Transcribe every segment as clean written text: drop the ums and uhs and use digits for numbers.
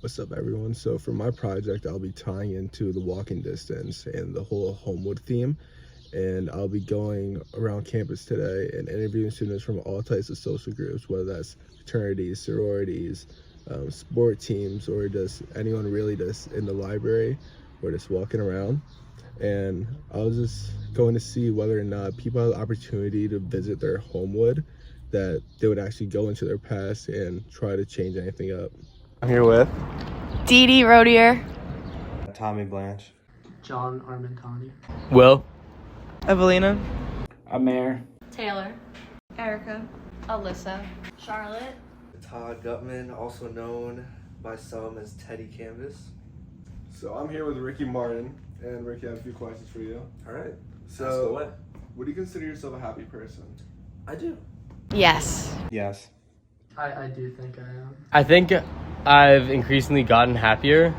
What's up, everyone? So for my project, I'll be tying into the walking distance and the whole Homewood theme, and I'll be going around campus today and interviewing students from all types of social groups, whether that's fraternities, sororities, sport teams, or just anyone really just in the library or just walking around. And I was just going to see whether or not people have the opportunity to visit their Homewood, that they would actually go into their past and try to change anything up. I'm here with Dee Dee Rodier. Tommy Blanche. John Armentani. Will. Evelina. Amer. Taylor. Erica. Alyssa. Charlotte. Todd Gutman, also known by some as Teddy Canvas. So I'm here with Ricky Martin, and Ricky, I have a few questions for you. All right. So, would you consider yourself a happy person? I do. Yes. Yes. I do think I am. I think I've increasingly gotten happier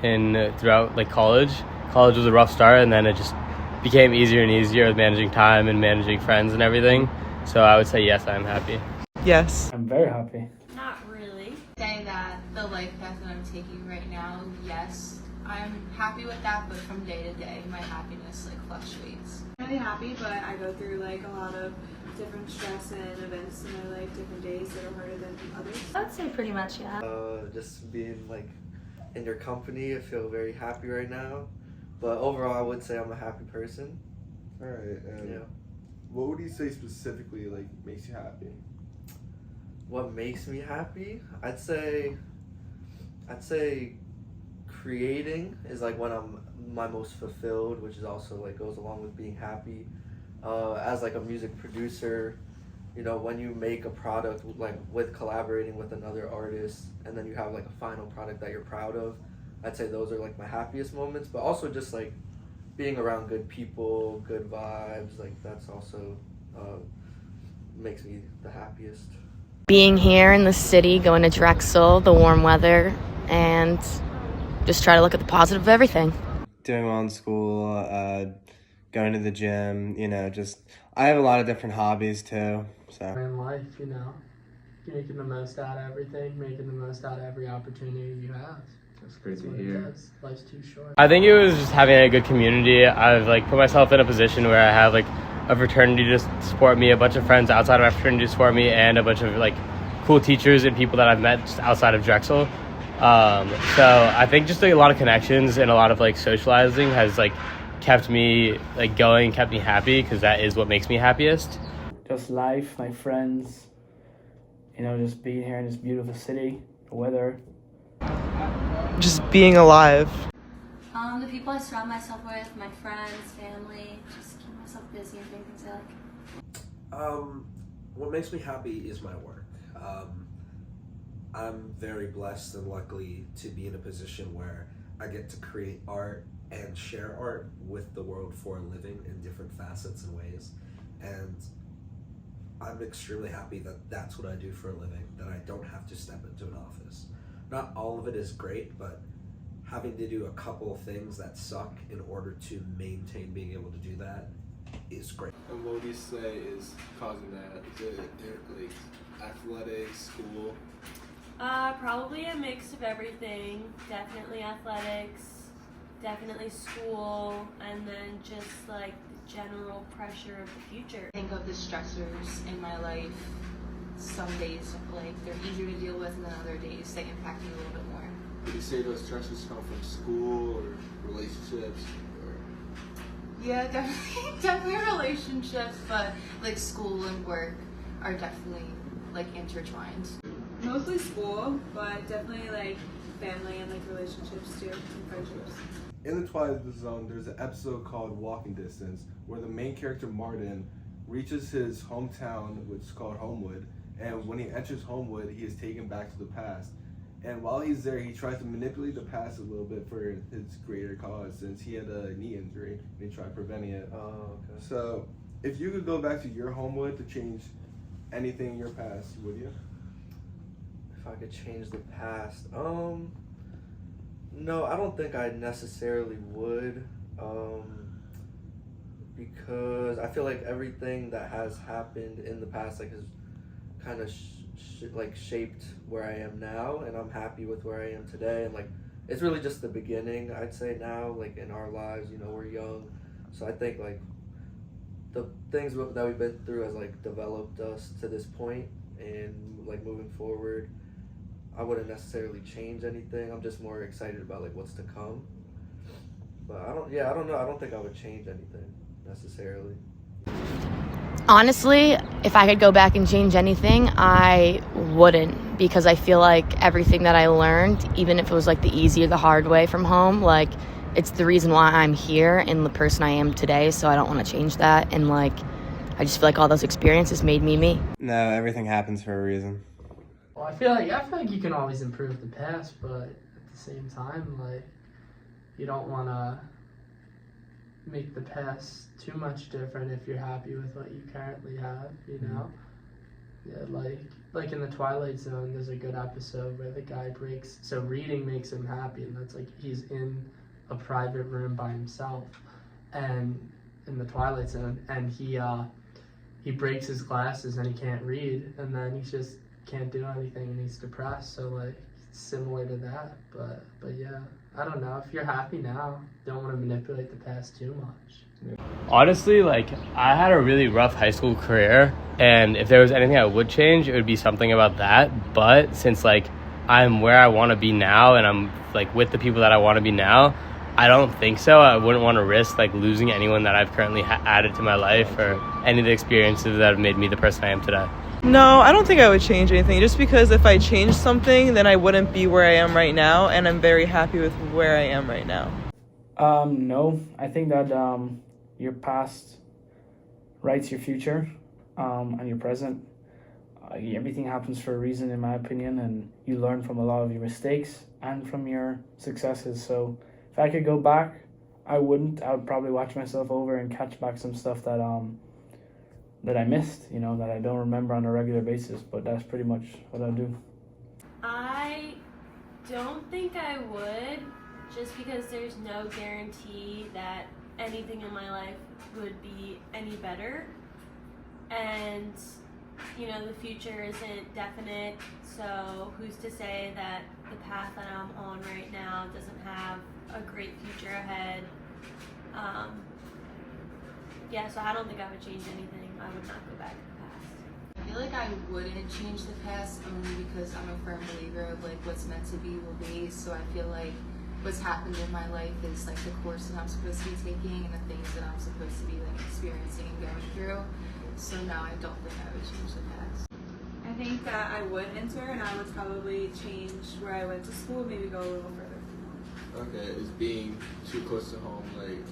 throughout college. College was a rough start, and then it just became easier and easier with managing time and managing friends and everything. So I would say yes, I'm happy. Yes. I'm very happy. Not really. Saying that the life path that I'm taking right now, yes, I'm happy with that, but from day to day, my happiness fluctuates. I'm really happy, but I go through a lot of different stress and events in my life, different days that are harder than others. I would say pretty much, yeah. Just being in your company, I feel very happy right now. But overall, I would say I'm a happy person. All right. And Yeah. what would you say specifically makes you happy? What makes me happy? I'd say creating is when I'm my most fulfilled, which is also goes along with being happy. As a music producer, when you make a product with collaborating with another artist, and then you have a final product that you're proud of, I'd say those are my happiest moments. But also just being around good people, good vibes, that's also makes me the happiest. Being here in the city, going to Drexel, the warm weather, and just try to look at the positive of everything. Doing well in school, going to the gym, I have a lot of different hobbies too. So In life, making the most out of everything, making the most out of every opportunity you have. that's great That's what it is. Life's too short. I think it was just having a good community. I've put myself in a position where I have a fraternity to support me, a bunch of friends outside of my fraternity to support me, and a bunch of cool teachers and people that I've met just outside of Drexel. So I think just a lot of connections and a lot of socializing has kept me going, kept me happy, because that is what makes me happiest. Just life, my friends, just being here in this beautiful city, the weather. Just being alive. The people I surround myself with, my friends, family, just keep myself busy and doing things I like. What makes me happy is my work. I'm very blessed and lucky to be in a position where I get to create art and share art with the world for a living in different facets and ways. And I'm extremely happy that that's what I do for a living, that I don't have to step into an office. Not all of it is great, but having to do a couple of things that suck in order to maintain being able to do that is great. And what would you say is causing that? Is it athletics, school? Probably a mix of everything. Definitely athletics, definitely school, and then just the general pressure of the future. Think of the stressors in my life. Some days, they're easier to deal with, and then other days, they impact me a little bit more. Would you say those stresses come from school or relationships? Yeah, definitely relationships, but school and work are definitely intertwined. Mostly school, but definitely family and relationships too, and friendships. In the Twilight Zone, there's an episode called Walking Distance, where the main character Martin reaches his hometown, which is called Homewood, and when he enters Homewood, he is taken back to the past. And while he's there, he tries to manipulate the past a little bit for his greater cause, since he had a knee injury and he tried preventing it. Oh, okay. So, if you could go back to your Homewood to change anything in your past, would you? If I could change the past, no, I don't think I necessarily would, because I feel everything that has happened in the past has kind of like shaped where I am now, and I'm happy with where I am today. And like it's really just the beginning, I'd say now, like in our lives. You know, we're young, so I think like the things that we've been through has like developed us to this point, and like moving forward, I wouldn't necessarily change anything. I'm just more excited about like what's to come. But I don't know. I don't think I would change anything necessarily. Honestly, if I could go back and change anything, I wouldn't, because I feel like everything that I learned, even if it was like the easy or the hard way from home, like it's the reason why I'm here and the person I am today, so I don't want to change that. And like I just feel like all those experiences made me me. No, everything happens for a reason. Well, I feel like you can always improve the past, but at the same time, like you don't want to make the past too much different if you're happy with what you currently have, you know? Yeah, like in the Twilight Zone, there's a good episode where the guy breaks, so reading makes him happy, and that's like he's in a private room by himself, and in the Twilight Zone, and he breaks his glasses and he can't read, and then he just can't do anything and he's depressed. So like it's similar to that, but yeah, I don't know. If you're happy now, don't want to manipulate the past too much. Honestly, like I had a really rough high school career, and if there was anything I would change, it would be something about that. But since like I'm where I want to be now, and I'm like with the people that I want to be now, I don't think so. I wouldn't want to risk like losing anyone that I've currently added to my life, or any of the experiences that have made me the person I am today. No, I don't think I would change anything, just because if I changed something, then I wouldn't be where I am right now, and I'm very happy with where I am right now. No, I think that your past writes your future, and your present. Everything happens for a reason, in my opinion, and you learn from a lot of your mistakes and from your successes. So if I could go back, I wouldn't. I would probably watch myself over and catch back some stuff that I missed, you know, that I don't remember on a regular basis, but that's pretty much what I do. I don't think I would, just because there's no guarantee that anything in my life would be any better. And, you know, the future isn't definite, so who's to say that the path that I'm on right now doesn't have a great future ahead. Yeah, so I don't think I would change anything. I would not go back to the past. I feel like I wouldn't change the past, only because I'm a firm believer of like what's meant to be will be. So I feel like what's happened in my life is like the course that I'm supposed to be taking and the things that I'm supposed to be like experiencing and going through. So now I don't think I would change the past. I think that I would enter, and I would probably change where I went to school, maybe go a little further. Okay, is being too close to home like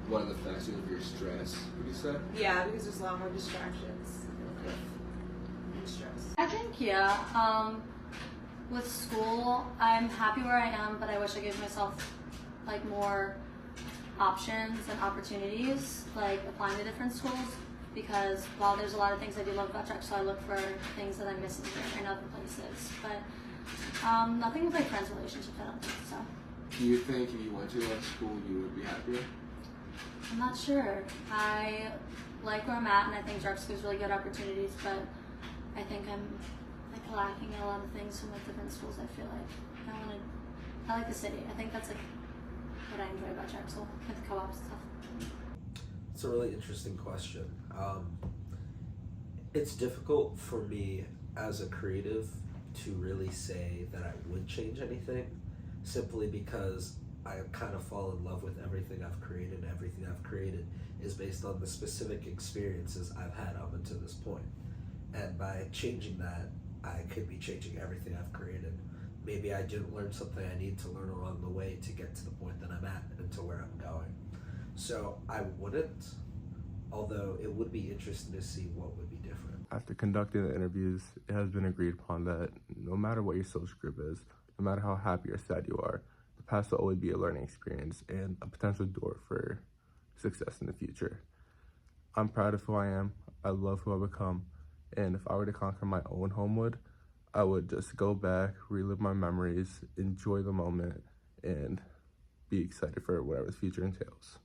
one of the factors of your stress, would you say? Yeah, because there's a lot more distractions and stress. I think, yeah. With school, I'm happy where I am, but I wish I gave myself like more options and opportunities, like applying to different schools, because while there's a lot of things I do love about Drexel, I look for things that I'm missing here in other places. But nothing with like friends relationships, I don't think so. Do you think if you went to that school, you would be happier? I'm not sure. I like where I'm at, and I think Drexel gives really good opportunities, but I think I'm like lacking in a lot of things from like different schools. I feel like I like the city. I think that's like what I enjoy about Drexel, with the co-ops and stuff. It's a really interesting question. It's difficult for me as a creative to really say that I would change anything, simply because I kind of fall in love with everything I've created. Everything I've created is based on the specific experiences I've had up until this point. And by changing that, I could be changing everything I've created. Maybe I didn't learn something I need to learn along the way to get to the point that I'm at and to where I'm going. So I wouldn't, although it would be interesting to see what would be different. After conducting the interviews, it has been agreed upon that no matter what your social group is, no matter how happy or sad you are, the past will always be a learning experience and a potential door for success in the future. I'm proud of who I am. I love who I've become. And if I were to conquer my own Homewood, I would just go back, relive my memories, enjoy the moment, and be excited for whatever the future entails.